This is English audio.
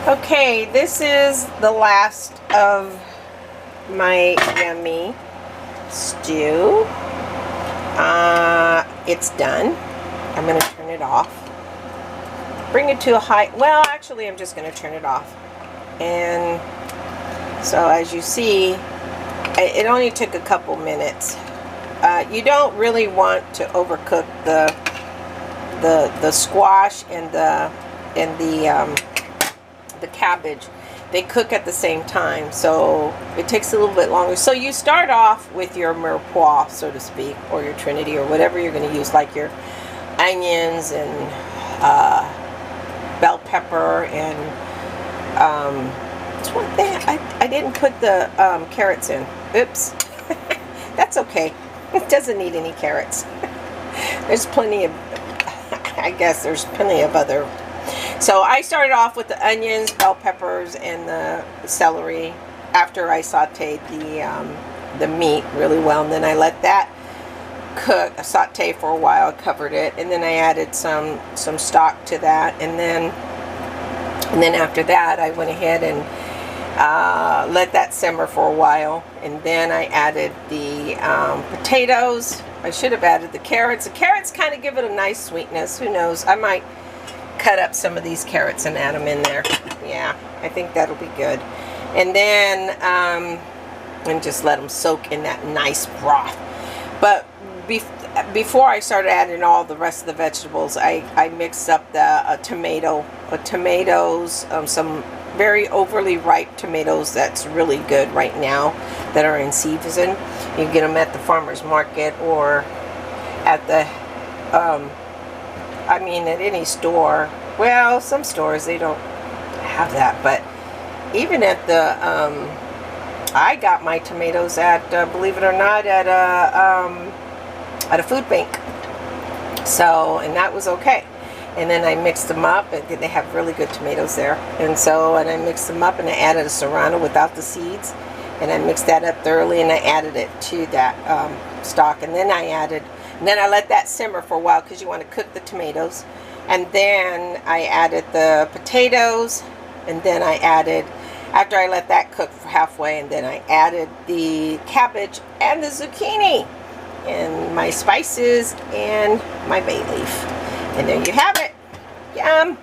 Okay, this is the last of my yummy stew. It's done. I'm going to turn it off. Bring it to a high, well, actually I'm just going to turn it off. And so as you see, it only took a couple minutes. You don't really want to overcook the squash and the cabbage. They cook at the same time, so it takes a little bit longer. So you start off with your mirepoix, so to speak, or your Trinity, or whatever you're going to use, like your onions and bell pepper and it's one thing I didn't put the carrots in. Oops. That's okay. It doesn't need any carrots. There's plenty of, I guess there's plenty of other. So I started off with the onions, bell peppers, and the celery after I sauteed the meat really well, and then I let that saute for a while. I covered it, and then I added some stock to that, and then after that I went ahead and let that simmer for a while, and then I added the potatoes. I should have added the carrots. The carrots kind of give it a nice sweetness. Who knows? I might cut up some of these carrots and add them in there. Yeah, I think that'll be good. And then and just let them soak in that nice broth. But before I started adding all the rest of the vegetables, I mixed up the tomatoes, some very overly ripe tomatoes that's really good right now that are in season. You get them at the farmer's market or at the I mean at any store. Well, some stores they don't have that, but even at the I got my tomatoes at believe it or not at a food bank. So, and that was okay. And then I mixed them up, and they have really good tomatoes there. And so, and I mixed them up, and I added a serrano without the seeds, and I mixed that up thoroughly, and I added it to that stock. And then I let that simmer for a while because you want to cook the tomatoes. And then I added the potatoes, and then I added, after I let that cook for halfway, and then I added the cabbage and the zucchini, and my spices and my bay leaf. And there you have it. Yum!